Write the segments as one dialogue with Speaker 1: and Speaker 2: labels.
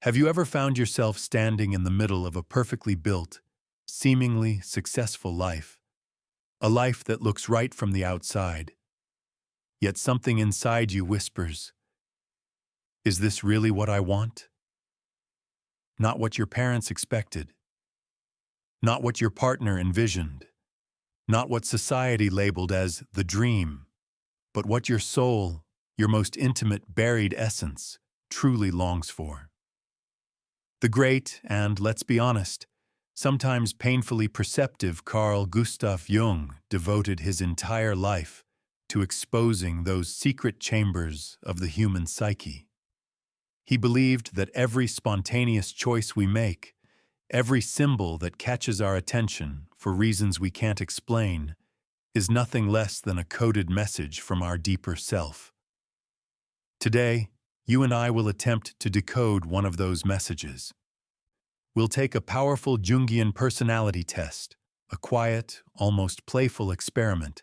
Speaker 1: Have you ever found yourself standing in the middle of a perfectly built, seemingly successful life? A life that looks right from the outside, yet something inside you whispers, "Is this really what I want?" Not what your parents expected, not what your partner envisioned, not what society labeled as the dream, but what your soul, your most intimate buried essence, truly longs for. The great and, let's be honest, sometimes painfully perceptive Carl Gustav Jung devoted his entire life to exposing those secret chambers of the human psyche. He believed that every spontaneous choice we make, every symbol that catches our attention for reasons we can't explain, is nothing less than a coded message from our deeper self. Today, you and I will attempt to decode one of those messages. We'll take a powerful Jungian personality test, a quiet, almost playful experiment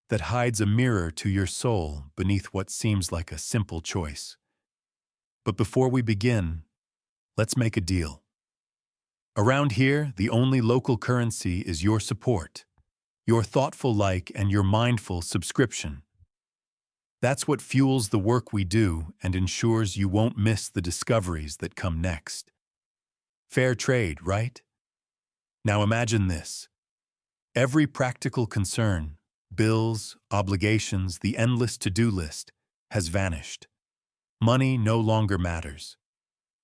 Speaker 1: that hides a mirror to your soul beneath what seems like a simple choice. But before we begin, let's make a deal. Around here, the only local currency is your support, your thoughtful like and your mindful subscription. That's what fuels the work we do and ensures you won't miss the discoveries that come next. Fair trade, right? Now imagine this. Every practical concern, bills, obligations, the endless to-do list, has vanished. Money no longer matters.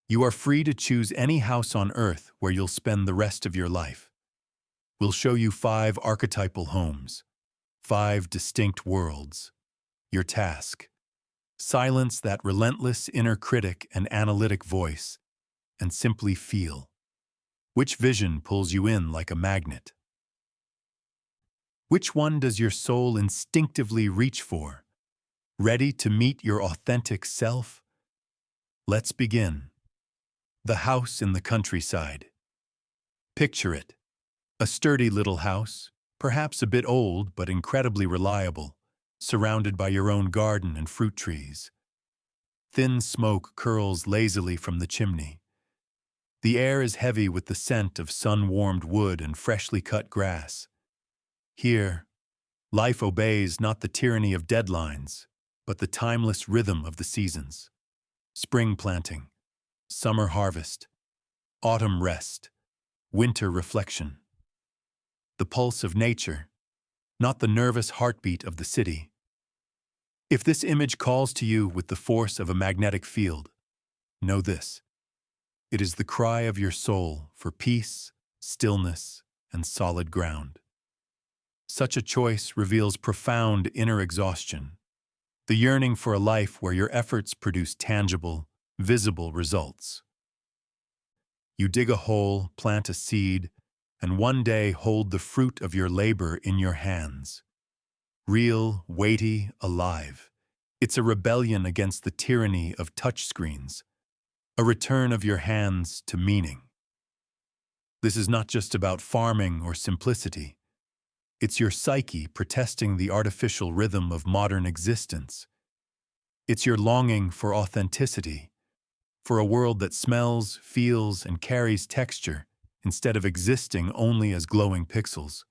Speaker 1: You are free to choose any house on earth where you'll spend the rest of your life. We'll show you 5 archetypal homes, 5 distinct worlds. Your task: silence that relentless inner critic and analytic voice, and simply feel. Which vision pulls you in like a magnet? Which one does your soul instinctively reach for? Ready to meet your authentic self? Let's begin. The house in the countryside. Picture it. A sturdy little house, perhaps a bit old but incredibly reliable, surrounded by your own garden and fruit trees. Thin smoke curls lazily from the chimney. The air is heavy with the scent of sun-warmed wood and freshly cut grass. Here, life obeys not the tyranny of deadlines, but the timeless rhythm of the seasons. Spring planting, summer harvest, autumn rest, winter reflection. The pulse of nature, not the nervous heartbeat of the city. If this image calls to you with the force of a magnetic field, know this: it is the cry of your soul for peace, stillness, and solid ground. Such a choice reveals profound inner exhaustion, the yearning for a life where your efforts produce tangible, visible results. You dig a hole, plant a seed, and one day hold the fruit of your labor in your hands. Real, weighty, alive. It's a rebellion against the tyranny of touchscreens, a return of your hands to meaning. This is not just about farming or simplicity. It's your psyche protesting the artificial rhythm of modern existence. It's your longing for authenticity, for a world that smells, feels, and carries texture instead of existing only as glowing pixels.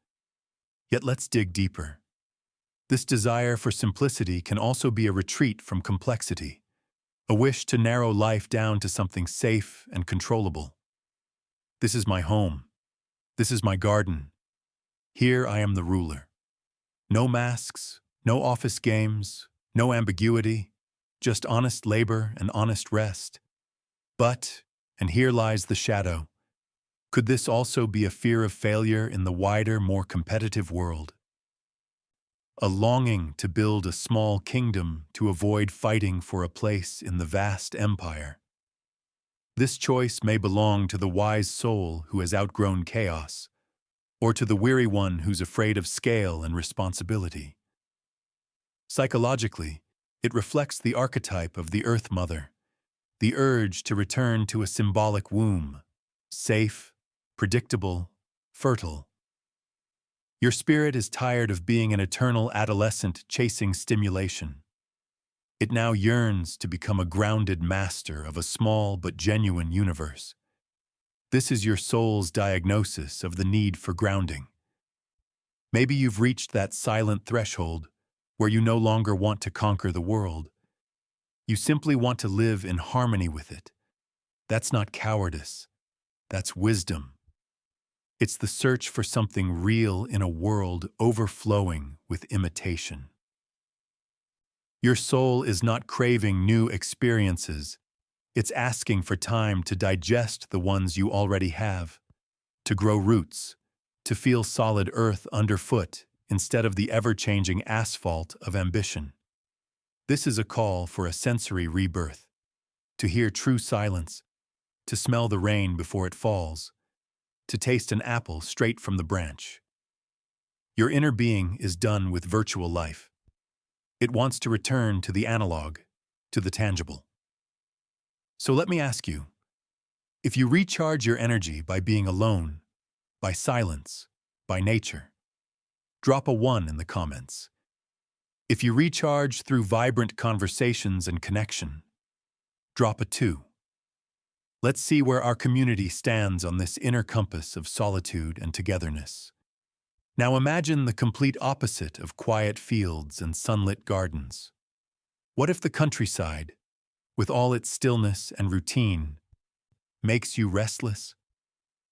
Speaker 1: Yet let's dig deeper. This desire for simplicity can also be a retreat from complexity, a wish to narrow life down to something safe and controllable. This is my home. This is my garden. Here I am the ruler. No masks, no office games, no ambiguity, just honest labor and honest rest. But, and here lies the shadow, could this also be a fear of failure in the wider, more competitive world? A longing to build a small kingdom to avoid fighting for a place in the vast empire. This choice may belong to the wise soul who has outgrown chaos, or to the weary one who's afraid of scale and responsibility. Psychologically, it reflects the archetype of the Earth Mother, the urge to return to a symbolic womb, safe, predictable, fertile. Your spirit is tired of being an eternal adolescent chasing stimulation. It now yearns to become a grounded master of a small but genuine universe. This is your soul's diagnosis of the need for grounding. Maybe you've reached that silent threshold where you no longer want to conquer the world. You simply want to live in harmony with it. That's not cowardice. That's wisdom. It's the search for something real in a world overflowing with imitation. Your soul is not craving new experiences. It's asking for time to digest the ones you already have, to grow roots, to feel solid earth underfoot instead of the ever-changing asphalt of ambition. This is a call for a sensory rebirth, to hear true silence, to smell the rain before it falls, to taste an apple straight from the branch. Your inner being is done with virtual life. It wants to return to the analog, to the tangible. So let me ask you, if you recharge your energy by being alone, by silence, by nature, drop a 1 in the comments. If you recharge through vibrant conversations and connection, drop a 2. Let's see where our community stands on this inner compass of solitude and togetherness. Now imagine the complete opposite of quiet fields and sunlit gardens. What if the countryside, with all its stillness and routine, makes you restless?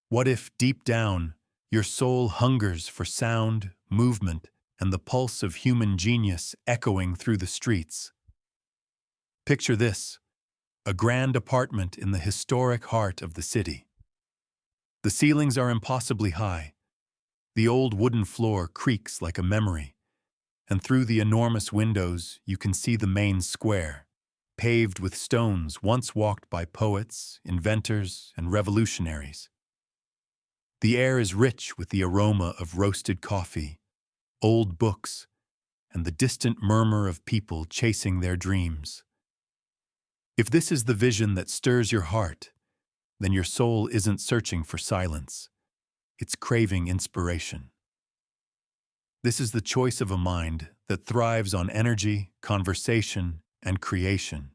Speaker 1: What if, deep down, your soul hungers for sound, movement, and the pulse of human genius echoing through the streets? Picture this, a grand apartment in the historic heart of the city. The ceilings are impossibly high. The old wooden floor creaks like a memory, and through the enormous windows you can see the main square, paved with stones once walked by poets, inventors, and revolutionaries. The air is rich with the aroma of roasted coffee, old books, and the distant murmur of people chasing their dreams. If this is the vision that stirs your heart, then your soul isn't searching for silence. It's craving inspiration. This is the choice of a mind that thrives on energy, conversation, and creation.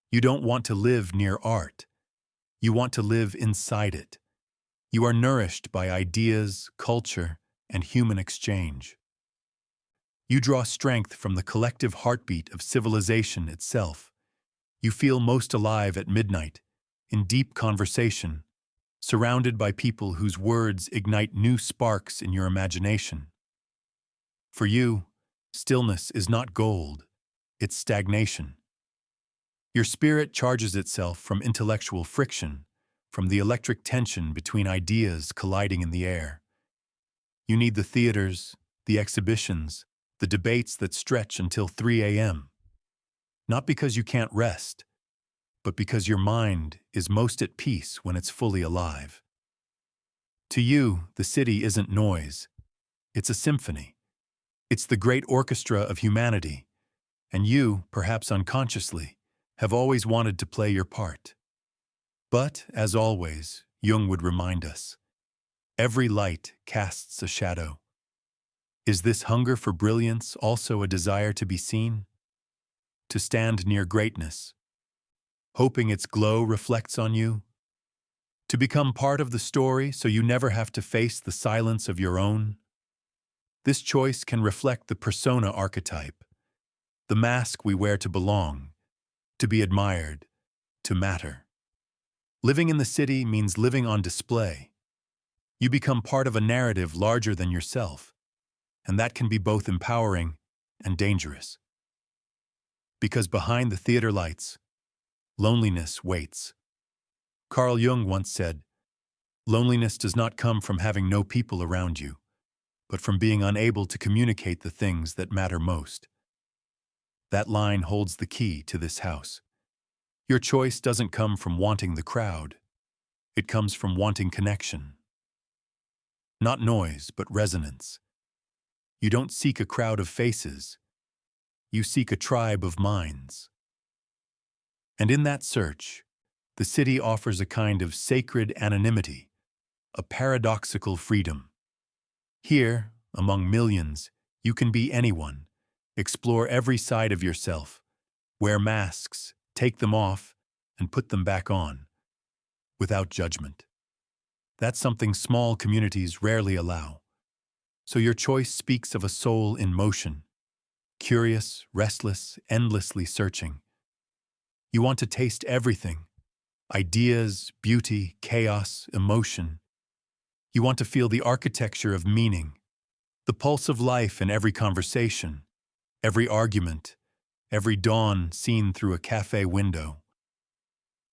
Speaker 1: You don't want to live near art. You want to live inside it. You are nourished by ideas, culture, and human exchange. You draw strength from the collective heartbeat of civilization itself. You feel most alive at midnight, in deep conversation, surrounded by people whose words ignite new sparks in your imagination. For you, stillness is not gold, it's stagnation. Your spirit charges itself from intellectual friction, from the electric tension between ideas colliding in the air. You need the theaters, the exhibitions, the debates that stretch until 3 a.m. Not because you can't rest, but because your mind is most at peace when it's fully alive. To you, the city isn't noise. It's a symphony. It's the great orchestra of humanity, and you, perhaps unconsciously, have always wanted to play your part. But, as always, Jung would remind us, every light casts a shadow. Is this hunger for brilliance also a desire to be seen? To stand near greatness, hoping its glow reflects on you? To become part of the story so you never have to face the silence of your own? This choice can reflect the persona archetype, the mask we wear to belong, to be admired, to matter. Living in the city means living on display. You become part of a narrative larger than yourself, and that can be both empowering and dangerous. Because behind the theater lights, loneliness waits. Carl Jung once said, "Loneliness does not come from having no people around you, but from being unable to communicate the things that matter most." That line holds the key to this house. Your choice doesn't come from wanting the crowd. It comes from wanting connection. Not noise, but resonance. You don't seek a crowd of faces. You seek a tribe of minds. And in that search, the city offers a kind of sacred anonymity, a paradoxical freedom. Here, among millions, you can be anyone, explore every side of yourself, Wear masks, take them off, and put them back on, without judgment. That's something small communities rarely allow. So your choice speaks of a soul in motion, curious, restless, endlessly searching. You want to taste everything: ideas, beauty, chaos, emotion. You want to feel the architecture of meaning, the pulse of life in every conversation, every argument, every dawn seen through a cafe window.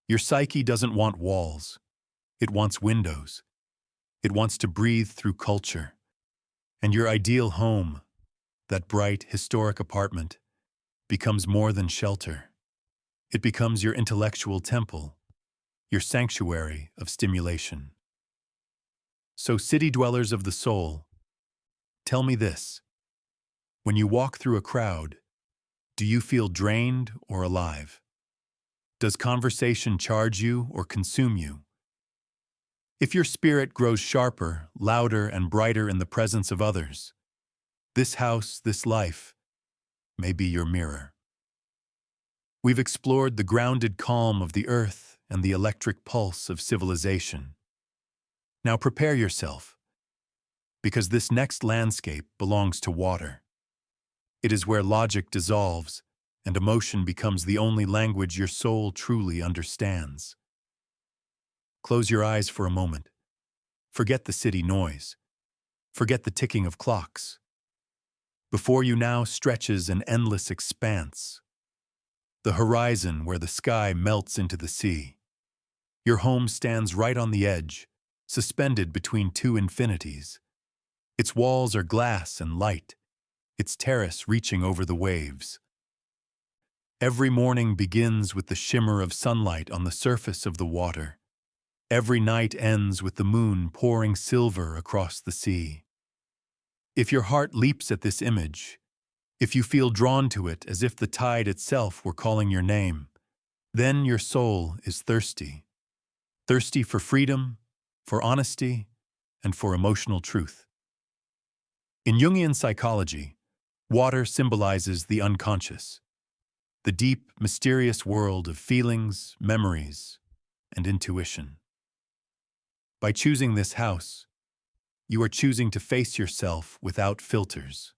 Speaker 1: Your psyche doesn't want walls. It wants windows. It wants to breathe through culture. And your ideal home, that bright, historic apartment, becomes more than shelter. It becomes your intellectual temple, your sanctuary of stimulation. So, city dwellers of the soul, tell me this. When you walk through a crowd, do you feel drained or alive? Does conversation charge you or consume you? If your spirit grows sharper, louder, and brighter in the presence of others, this house, this life, may be your mirror. We've explored the grounded calm of the earth and the electric pulse of civilization. Now prepare yourself, because this next landscape belongs to water. It is where logic dissolves and emotion becomes the only language your soul truly understands. Close your eyes for a moment. Forget the city noise. Forget the ticking of clocks. Before you now stretches an endless expanse, the horizon where the sky melts into the sea. Your home stands right on the edge, suspended between two infinities. Its walls are glass and light, its terrace reaching over the waves. Every morning begins with the shimmer of sunlight on the surface of the water. Every night ends with the moon pouring silver across the sea. If your heart leaps at this image, if you feel drawn to it as if the tide itself were calling your name, then your soul is thirsty. Thirsty for freedom, for honesty, and for emotional truth. In Jungian psychology, water symbolizes the unconscious, the deep, mysterious world of feelings, memories, and intuition. By choosing this house, you are choosing to face yourself without filters.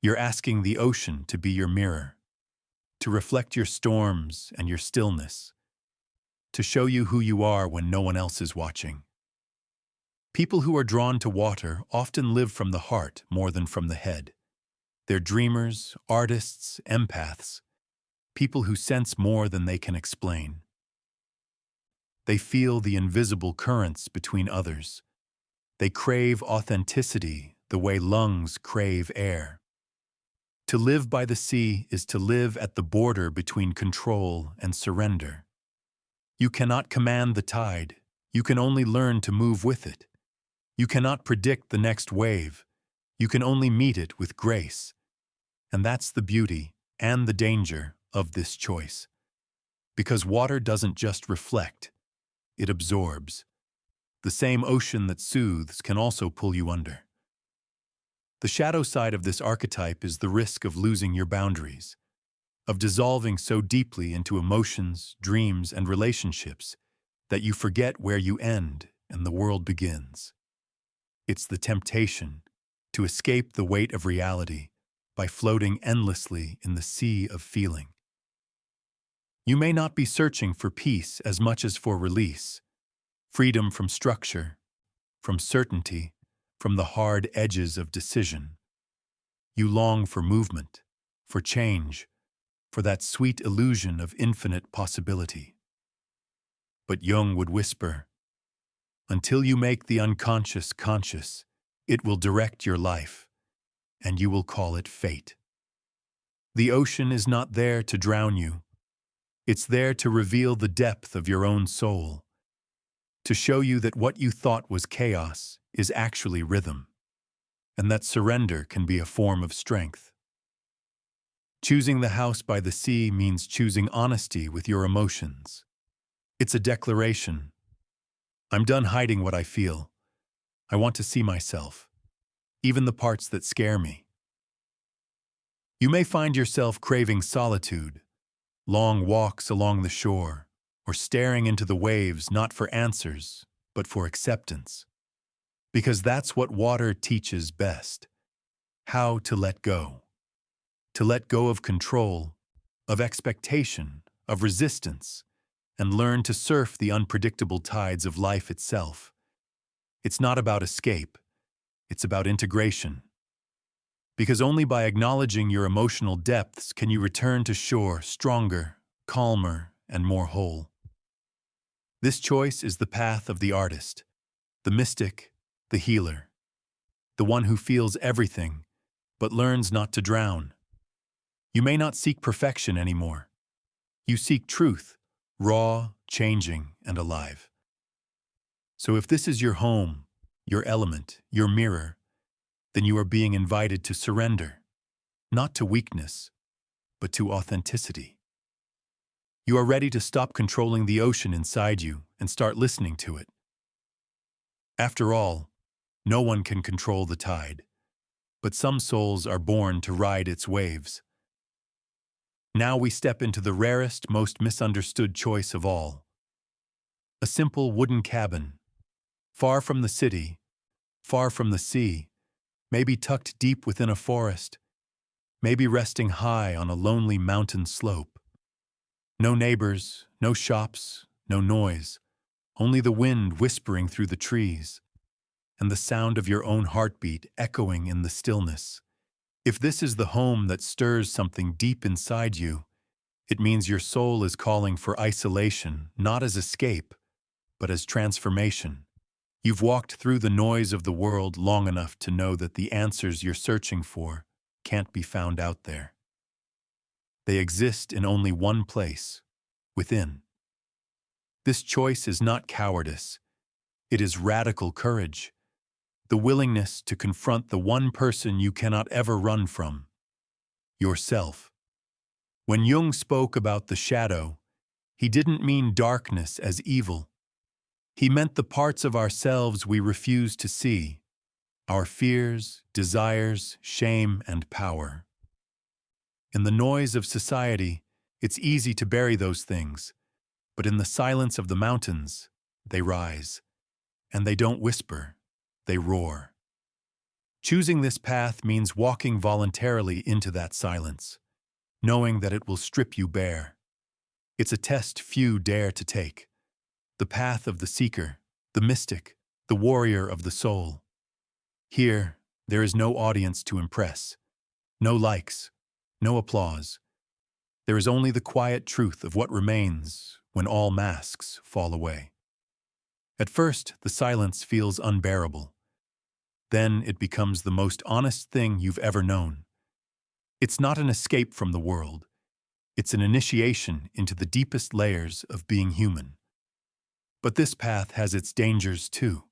Speaker 1: You're asking the ocean to be your mirror, to reflect your storms and your stillness, to show you who you are when no one else is watching. People who are drawn to water often live from the heart more than from the head. They're dreamers, artists, empaths, people who sense more than they can explain. They feel the invisible currents between others. They crave authenticity the way lungs crave air. To live by the sea is to live at the border between control and surrender. You cannot command the tide. You can only learn to move with it. You cannot predict the next wave. You can only meet it with grace. And that's the beauty and the danger of this choice. Because water doesn't just reflect, it absorbs. The same ocean that soothes can also pull you under. The shadow side of this archetype is the risk of losing your boundaries, of dissolving so deeply into emotions, dreams, and relationships that you forget where you end and the world begins. It's the temptation to escape the weight of reality by floating endlessly in the sea of feeling. You may not be searching for peace as much as for release, freedom from structure, from certainty, from the hard edges of decision. You long for movement, for change, for that sweet illusion of infinite possibility. But Jung would whisper, until you make the unconscious conscious, it will direct your life, and you will call it fate. The ocean is not there to drown you. It's there to reveal the depth of your own soul, to show you that what you thought was chaos is actually rhythm, and that surrender can be a form of strength. Choosing the house by the sea means choosing honesty with your emotions. It's a declaration. I'm done hiding what I feel. I want to see myself, even the parts that scare me. You may find yourself craving solitude, long walks along the shore, or staring into the waves not for answers, but for acceptance. Because that's what water teaches best: how to let go. To let go of control, of expectation, of resistance, and learn to surf the unpredictable tides of life itself. It's not about escape, it's about integration. Because only by acknowledging your emotional depths can you return to shore stronger, calmer, and more whole. This choice is the path of the artist, the mystic, the healer, the one who feels everything, but learns not to drown. You may not seek perfection anymore. You seek truth, raw, changing, and alive. So if this is your home, your element, your mirror, then you are being invited to surrender, not to weakness, but to authenticity. You are ready to stop controlling the ocean inside you and start listening to it. After all, no one can control the tide, but some souls are born to ride its waves. Now we step into the rarest, most misunderstood choice of all. A simple wooden cabin, far from the city, far from the sea, maybe tucked deep within a forest, maybe resting high on a lonely mountain slope. No neighbors, no shops, no noise, only the wind whispering through the trees, and the sound of your own heartbeat echoing in the stillness. If this is the home that stirs something deep inside you, it means your soul is calling for isolation, not as escape, but as transformation. You've walked through the noise of the world long enough to know that the answers you're searching for can't be found out there. They exist in only one place, within. This choice is not cowardice. It is radical courage, the willingness to confront the one person you cannot ever run from: yourself. When Jung spoke about the shadow, he didn't mean darkness as evil. He meant the parts of ourselves we refuse to see, our fears, desires, shame, and power. In the noise of society, it's easy to bury those things, but in the silence of the mountains, they rise. And they don't whisper, they roar. Choosing this path means walking voluntarily into that silence, knowing that it will strip you bare. It's a test few dare to take. The path of the seeker, the mystic, the warrior of the soul. Here, there is no audience to impress, no likes, no applause. There is only the quiet truth of what remains when all masks fall away. At first, the silence feels unbearable. Then it becomes the most honest thing you've ever known. It's not an escape from the world. It's an initiation into the deepest layers of being human. But this path has its dangers too.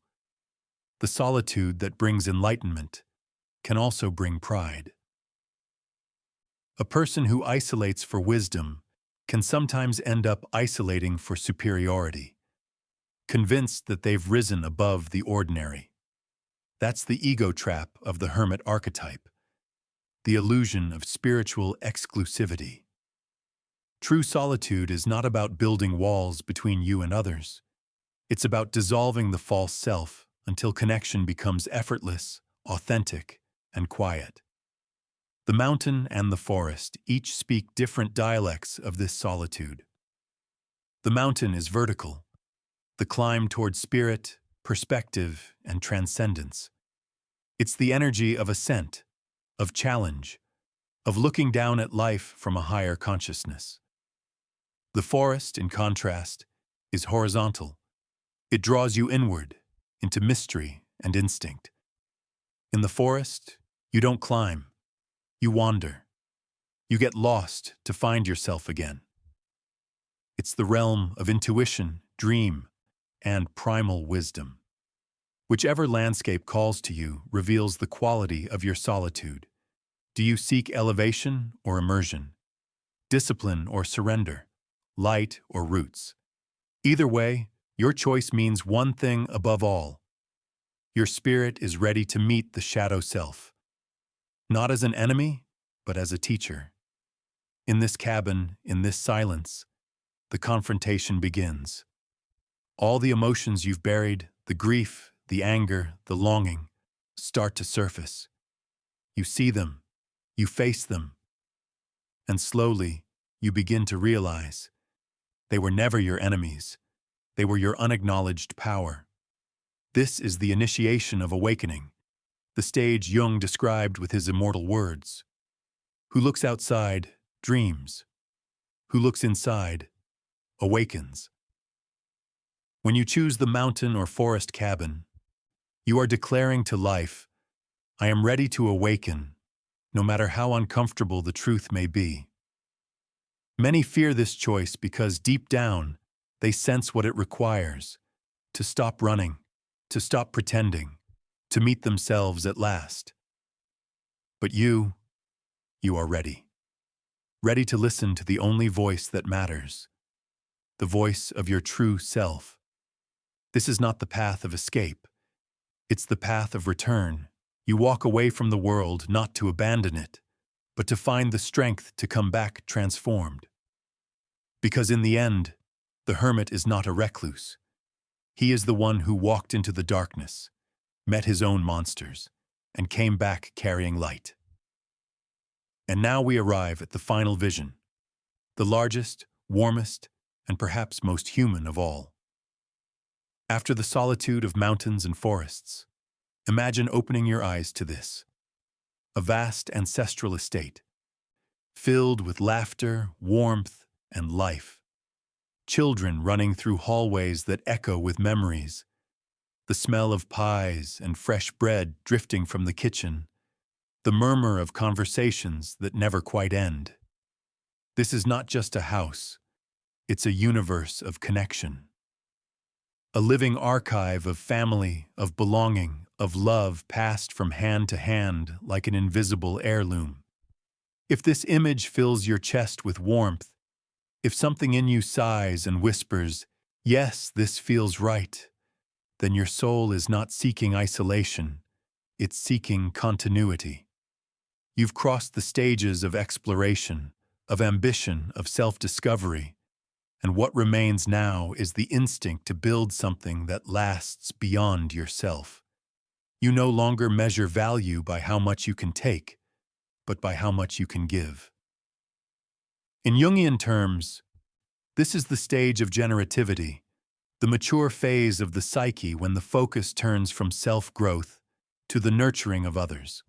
Speaker 1: The solitude that brings enlightenment can also bring pride. A person who isolates for wisdom can sometimes end up isolating for superiority, convinced that they've risen above the ordinary. That's the ego trap of the hermit archetype, the illusion of spiritual exclusivity. True solitude is not about building walls between you and others. It's about dissolving the false self until connection becomes effortless, authentic, and quiet. The mountain and the forest each speak different dialects of this solitude. The mountain is vertical, the climb toward spirit, perspective, and transcendence. It's the energy of ascent, of challenge, of looking down at life from a higher consciousness. The forest, in contrast, is horizontal. It draws you inward, into mystery and instinct. In the forest, you don't climb, you wander. You get lost to find yourself again. It's the realm of intuition, dream, and primal wisdom. Whichever landscape calls to you reveals the quality of your solitude. Do you seek elevation or immersion? Discipline or surrender? Light or roots? Either way, your choice means one thing above all. Your spirit is ready to meet the shadow self, not as an enemy, but as a teacher. In this cabin, in this silence, the confrontation begins. All the emotions you've buried, the grief, the anger, the longing, start to surface. You see them, you face them, and slowly you begin to realize they were never your enemies. They were your unacknowledged power. This is the initiation of awakening, the stage Jung described with his immortal words. Who looks outside, dreams. Who looks inside, awakens. When you choose the mountain or forest cabin, you are declaring to life, I am ready to awaken, no matter how uncomfortable the truth may be. Many fear this choice because deep down, they sense what it requires, to stop running, to stop pretending, to meet themselves at last. But you are ready. Ready to listen to the only voice that matters, the voice of your true self. This is not the path of escape. It's the path of return. You walk away from the world not to abandon it, but to find the strength to come back transformed. Because in the end, the hermit is not a recluse. He is the one who walked into the darkness, met his own monsters, and came back carrying light. And now we arrive at the final vision, the largest, warmest, and perhaps most human of all. After the solitude of mountains and forests, imagine opening your eyes to this. A vast ancestral estate, filled with laughter, warmth, and life. Children running through hallways that echo with memories. The smell of pies and fresh bread drifting from the kitchen. The murmur of conversations that never quite end. This is not just a house. It's a universe of connection. A living archive of family, of belonging, of love passed from hand to hand like an invisible heirloom. If this image fills your chest with warmth, if something in you sighs and whispers, yes, this feels right, then your soul is not seeking isolation, it's seeking continuity. You've crossed the stages of exploration, of ambition, of self-discovery, and what remains now is the instinct to build something that lasts beyond yourself. You no longer measure value by how much you can take, but by how much you can give. In Jungian terms, this is the stage of generativity, the mature phase of the psyche when the focus turns from self-growth to the nurturing of others.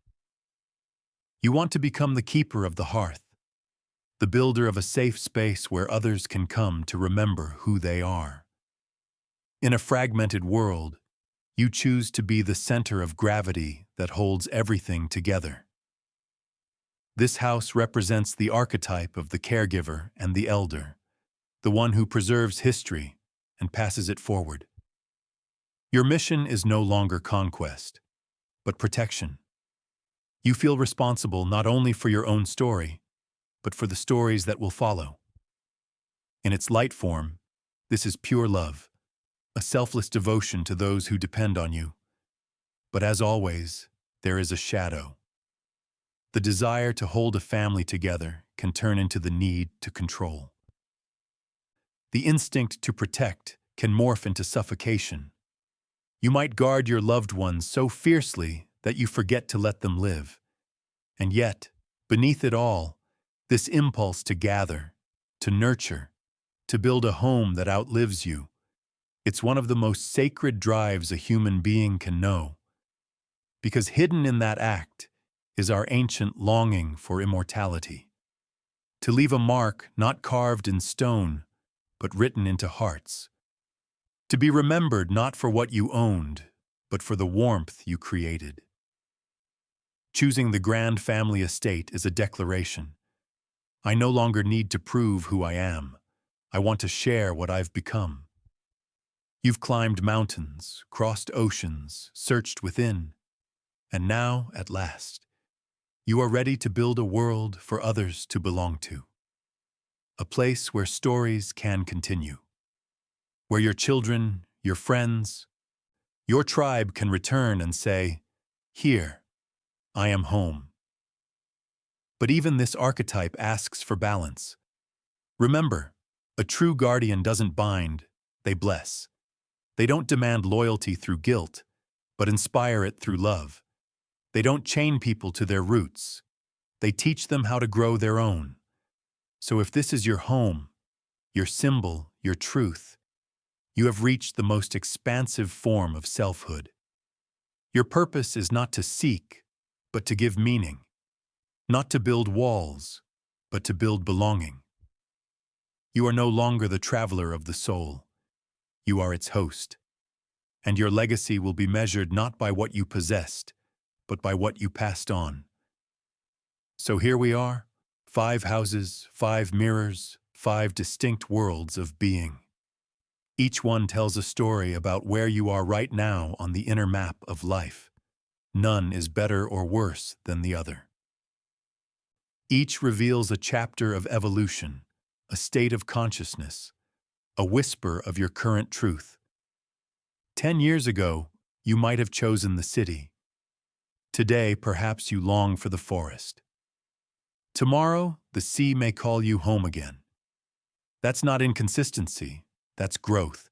Speaker 1: You want to become the keeper of the hearth, the builder of a safe space where others can come to remember who they are. In a fragmented world, you choose to be the center of gravity that holds everything together. This house represents the archetype of the caregiver and the elder, the one who preserves history and passes it forward. Your mission is no longer conquest, but protection. You feel responsible not only for your own story, but for the stories that will follow. In its light form, this is pure love, a selfless devotion to those who depend on you. But as always, there is a shadow. The desire to hold a family together can turn into the need to control. The instinct to protect can morph into suffocation. You might guard your loved ones so fiercely that you forget to let them live. And yet, beneath it all, this impulse to gather, to nurture, to build a home that outlives you, it's one of the most sacred drives a human being can know. Because hidden in that act is our ancient longing for immortality. To leave a mark not carved in stone, but written into hearts. To be remembered not for what you owned, but for the warmth you created. Choosing the grand family estate is a declaration. I no longer need to prove who I am. I want to share what I've become. You've climbed mountains, crossed oceans, searched within, and now, at last, you are ready to build a world for others to belong to. A place where stories can continue. Where your children, your friends, your tribe can return and say, "Here, I am home." But even this archetype asks for balance. Remember, a true guardian doesn't bind, they bless. They don't demand loyalty through guilt, but inspire it through love. They don't chain people to their roots. They teach them how to grow their own. So if this is your home, your symbol, your truth, you have reached the most expansive form of selfhood. Your purpose is not to seek, but to give meaning. Not to build walls, but to build belonging. You are no longer the traveler of the soul. You are its host. And your legacy will be measured not by what you possessed, but by what you passed on. So here we are, 5 houses, 5 mirrors, 5 distinct worlds of being. Each one tells a story about where you are right now on the inner map of life. None is better or worse than the other. Each reveals a chapter of evolution, a state of consciousness, a whisper of your current truth. 10 years ago, you might have chosen the city. Today, perhaps you long for the forest. Tomorrow, the sea may call you home again. That's not inconsistency, that's growth.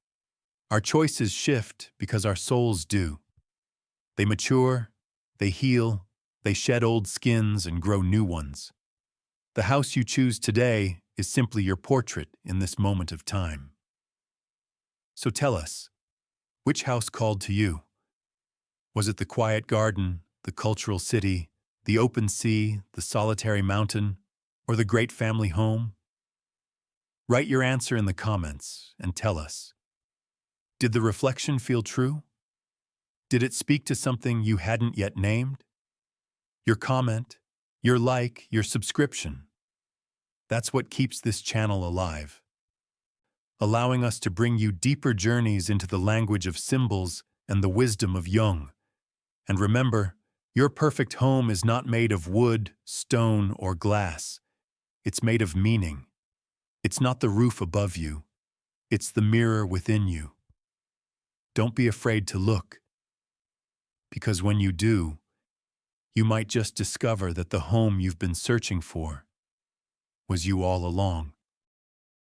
Speaker 1: Our choices shift because our souls do. They mature, they heal, they shed old skins and grow new ones. The house you choose today is simply your portrait in this moment of time. So tell us, which house called to you? Was it the quiet garden, the cultural city, the open sea, the solitary mountain, or the great family home? Write your answer in the comments and tell us. Did the reflection feel true? Did it speak to something you hadn't yet named? Your comment, your like, your subscription. That's what keeps this channel alive, allowing us to bring you deeper journeys into the language of symbols and the wisdom of Jung. And remember, your perfect home is not made of wood, stone, or glass. It's made of meaning. It's not the roof above you. It's the mirror within you. Don't be afraid to look, because when you do, you might just discover that the home you've been searching for was you all along.